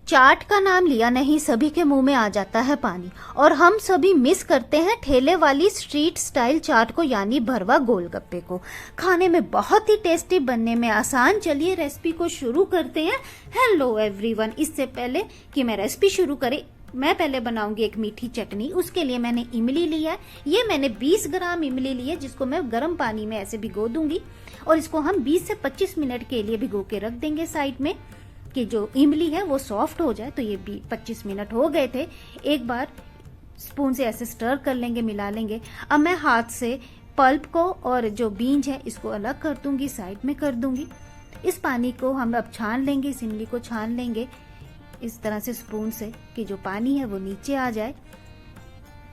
चाट का नाम लिया नहीं सभी के मुंह में आ जाता है पानी, और हम सभी मिस करते हैं ठेले वाली स्ट्रीट स्टाइल चाट को, यानी भरवा गोलगप्पे को। खाने में बहुत ही टेस्टी, बनने में आसान। चलिए रेसिपी को शुरू करते हैं। हेलो एवरीवन, इससे पहले कि मैं रेसिपी शुरू करें, मैं पहले बनाऊंगी एक मीठी चटनी। उसके लिए मैंने इमली लिया है। ये मैंने 20 ग्राम इमली ली है, जिसको मैं गर्म पानी में ऐसे भिगो दूंगी और इसको हम 20 से 25 मिनट के लिए भिगो के रख देंगे साइड में, कि जो इमली है वो सॉफ्ट हो जाए। तो ये 25 मिनट हो गए थे। एक बार स्पून से ऐसे स्टर कर लेंगे, मिला लेंगे। अब मैं हाथ से पल्प को और जो बीज है इसको अलग कर दूंगी, साइड में कर दूंगी। इस पानी को हम अब छान लेंगे, इस इमली को छान लेंगे इस तरह से स्पून से, कि जो पानी है वो नीचे आ जाए,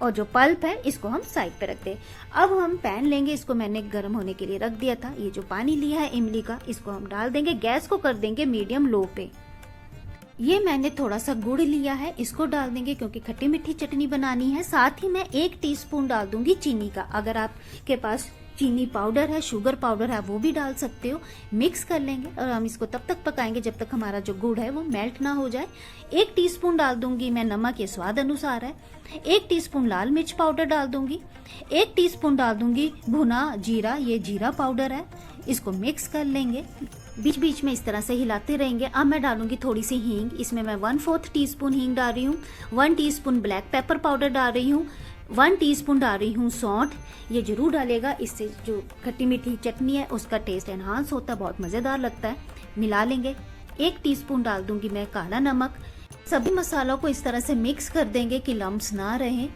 और जो पल्प है इसको हम साइड पे रख दें। अब हम पैन लेंगे, इसको मैंने गर्म होने के लिए रख दिया था। ये जो पानी लिया है इमली का, इसको हम डाल देंगे। गैस को कर देंगे मीडियम लो पे। ये मैंने थोड़ा सा गुड़ लिया है, इसको डाल देंगे क्योंकि खट्टी मीठी चटनी बनानी है। साथ ही मैं 1 टीस्पून डाल दूंगी चीनी का। अगर आपके पास चीनी पाउडर है, शुगर पाउडर है, वो भी डाल सकते हो। मिक्स कर लेंगे और हम इसको तब तक पकाएंगे जब तक हमारा जो गुड़ है वो मेल्ट ना हो जाए। 1 टीस्पून डाल दूंगी मैं नमक, ये स्वाद अनुसार है। 1 टीस्पून लाल मिर्च पाउडर डाल दूंगी। 1 टीस्पून डाल दूंगी भुना जीरा, ये जीरा पाउडर है। इसको मिक्स कर लेंगे, बीच बीच में इस तरह से हिलाते रहेंगे। अब मैं डालूंगी थोड़ी सी हींग। इसमें मैं 1/4 टीस्पून हींग डाल रही हूँ। 1 टीस्पून ब्लैक पेपर पाउडर डाल रही हूँ। 1 टीस्पून डाल रही हूँ सौंठ। ये जरूर डालेगा, इससे जो खट्टी मीठी चटनी है उसका टेस्ट एनहांस होता है, बहुत मजेदार लगता है। मिला लेंगे। 1 टीस्पून डाल दूंगी मैं काला नमक। सभी मसालों को इस तरह से मिक्स कर देंगे कि लम्स ना रहे।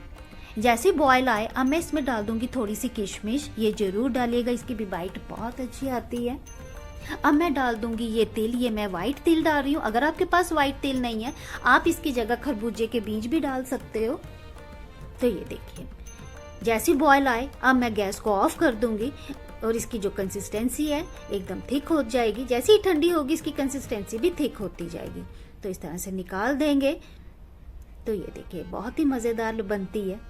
जैसे बॉयल आए, अब मैं इसमें डाल दूंगी थोड़ी सी किशमिश। ये जरूर डालिएगा, इसकी भी बाइट बहुत अच्छी आती है। अब मैं डाल दूंगी ये तिल। ये मैं व्हाइट तिल डाल रही हूँ। अगर आपके पास व्हाइट तिल नहीं है, आप इसकी जगह खरबूजे के बीज भी डाल सकते हो। तो ये देखिए, जैसी बॉयल आए, अब मैं गैस को ऑफ कर दूंगी और इसकी जो कंसिस्टेंसी है एकदम थिक हो जाएगी। जैसे ही ठंडी होगी इसकी कंसिस्टेंसी भी थिक होती जाएगी। तो इस तरह से निकाल देंगे। तो ये देखिए, बहुत ही मजेदार बनती है।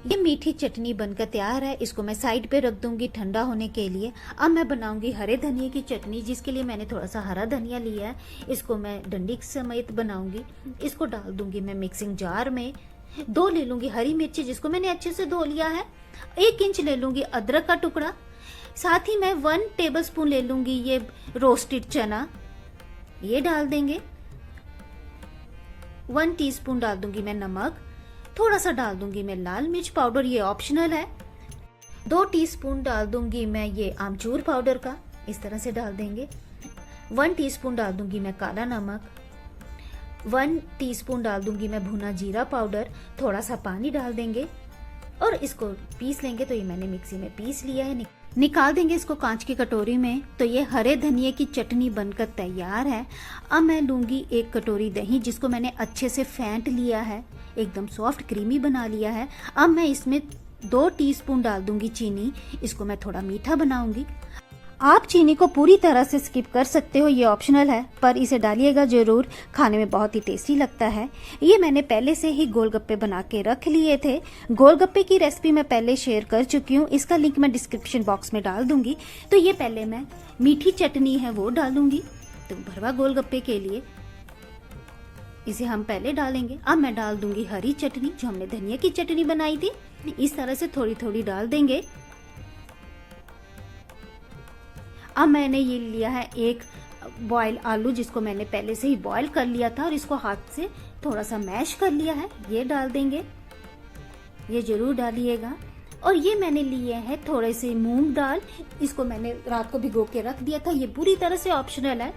ये मीठी चटनी बनकर तैयार है। इसको मैं साइड पे रख दूंगी ठंडा होने के लिए। अब मैं बनाऊंगी हरे धनिया की चटनी, जिसके लिए मैंने थोड़ा सा हरा धनिया लिया है। इसको मैं डंडी समेत बनाऊंगी। इसको डाल दूंगी मैं मिक्सिंग जार में। 2 ले लूंगी हरी मिर्ची, जिसको मैंने अच्छे से धो लिया है। 1 इंच ले लूंगी अदरक का टुकड़ा। साथ ही मैं 1 टेबलस्पून ले लूंगी ये रोस्टेड चना, ये डाल देंगे। 1 टीस्पून डाल दूंगी मैं नमक। थोड़ा सा डाल दूंगी मैं लाल मिर्च पाउडर, ये ऑप्शनल है। 2 टीस्पून डाल दूंगी मैं ये आमचूर पाउडर का, इस तरह से डाल देंगे। 1 टीस्पून डाल दूंगी मैं काला नमक। 1 टीस्पून डाल दूंगी मैं भुना जीरा पाउडर। थोड़ा सा पानी डाल देंगे और इसको पीस लेंगे। तो ये मैंने मिक्सी में पीस लिया है, निकाल देंगे इसको कांच की कटोरी में। तो ये हरे धनिये की चटनी बनकर तैयार है। अब मैं लूंगी 1 कटोरी दही, जिसको मैंने अच्छे से फेंट लिया है, एकदम सॉफ्ट क्रीमी बना लिया है। अब मैं इसमें 2 टीस्पून डाल दूंगी चीनी। इसको मैं थोड़ा मीठा बनाऊंगी। आप चीनी को पूरी तरह से स्किप कर सकते हो, ये ऑप्शनल है, पर इसे डालिएगा जरूर, खाने में बहुत ही टेस्टी लगता है। ये मैंने पहले से ही गोलगप्पे बना के रख लिए थे। गोलगप्पे की रेसिपी मैं पहले शेयर कर चुकी हूँ, इसका लिंक मैं डिस्क्रिप्शन बॉक्स में डाल दूंगी। तो ये पहले मैं मीठी चटनी है वो डालूंगी। तो भरवा गोलगप्पे के लिए इसे हम पहले डालेंगे। अब मैं डाल दूंगी हरी चटनी, जो हमने धनिया की चटनी बनाई थी। इस तरह से थोड़ी थोड़ी डाल देंगे। अब मैंने ये लिया है 1 बॉयल आलू, जिसको मैंने पहले से ही बॉयल कर लिया था और इसको हाथ से थोड़ा सा मैश कर लिया है, ये डाल देंगे। ये जरूर डालिएगा। और ये मैंने लिए हैं थोड़े से मूंग दाल, इसको मैंने रात को भिगो के रख दिया था। ये पूरी तरह से ऑप्शनल है।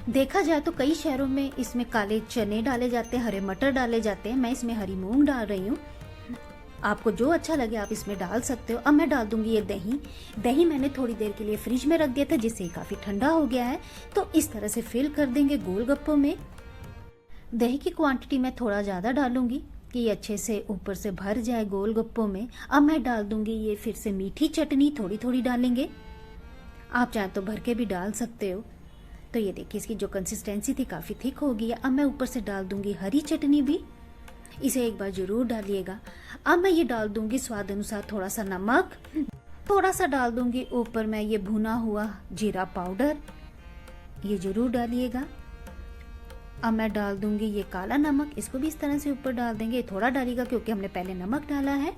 देखा जाए तो कई शहरों में इसमें काले चने डाले जाते हैं, हरे मटर डाले जाते हैं। मैं इसमें हरी मूंग डाल रही हूँ। आपको जो अच्छा लगे आप इसमें डाल सकते हो। अब मैं डाल दूंगी ये दही। दही मैंने थोड़ी देर के लिए फ्रिज में रख दिया था, जिससे काफी ठंडा हो गया है। तो इस तरह से फिल कर देंगे गोलगप्पों में। दही की क्वांटिटी मैं थोड़ा ज्यादा डालूंगी कि ये अच्छे से ऊपर से भर जाए गोलगप्पों में। अब मैं डाल दूंगी ये फिर से मीठी चटनी, थोड़ी थोड़ी डालेंगे। आप चाहे तो भर के भी डाल सकते हो। तो ये देखिए, इसकी जो कंसिस्टेंसी थी काफी थिक हो गई है। अब मैं ऊपर से डाल दूंगी हरी चटनी भी, इसे एक बार जरूर डालिएगा। अब मैं ये डाल दूंगी स्वाद अनुसार थोड़ा सा नमक। थोड़ा सा डाल दूंगी ऊपर मैं ये भुना हुआ जीरा पाउडर, ये जरूर डालिएगा। अब मैं डाल दूंगी ये काला नमक, इसको भी इस तरह से ऊपर डाल देंगे, थोड़ा डालेगा क्योंकि हमने पहले नमक डाला है।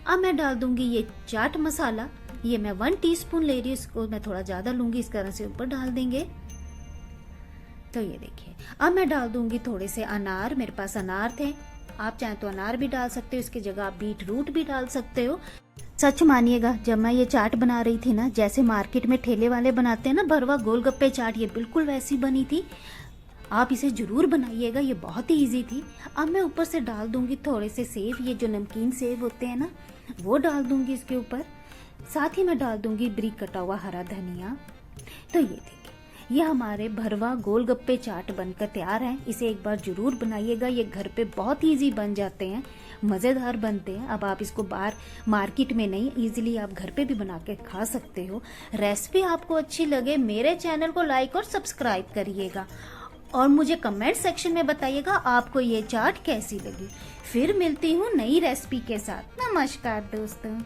अब मैं डाल दूंगी ये चाट मसाला, ये मैं 1 टीस्पून ले रही हूँ, इसको मैं थोड़ा ज़्यादा लूंगी, इस तरह से ऊपर डाल देंगे। तो ये देखिए, अब मैं डाल दूंगी थोड़े से अनार, मेरे पास अनार थे, आप चाहें तो अनार भी डाल सकते हो, इसकी जगह आप बीट रूट भी डाल सकते हो। सच मानिएगा, जब मैं ये चाट बना रही थी ना, जैसे मार्केट में ठेले वाले बनाते हैं ना भरवा गोलगप्पे चाट, ये बिल्कुल वैसी बनी थी। आप इसे जरूर बनाइएगा, ये बहुत ही इजी थी। अब मैं ऊपर से डाल दूंगी थोड़े से सेव, ये जो नमकीन सेव होते हैं ना, वो डाल दूंगी इसके ऊपर। साथ ही मैं डाल दूंगी बारीक कटा हुआ हरा धनिया। तो ये देखिए, ये हमारे भरवा गोलगप्पे चाट बनकर तैयार है। इसे एक बार जरूर बनाइएगा, ये घर पे बहुत इजी बन जाते हैं, मज़ेदार बनते हैं। अब आप इसको बाहर मार्केट में नहीं, इजीली आप घर पे भी बना के खा सकते हो। रेसिपी आपको अच्छी लगे, मेरे चैनल को लाइक और सब्सक्राइब करिएगा और मुझे कमेंट सेक्शन में बताइएगा आपको ये चाट कैसी लगी। फिर मिलती हूँ नई रेसिपी के साथ। नमस्कार दोस्तों।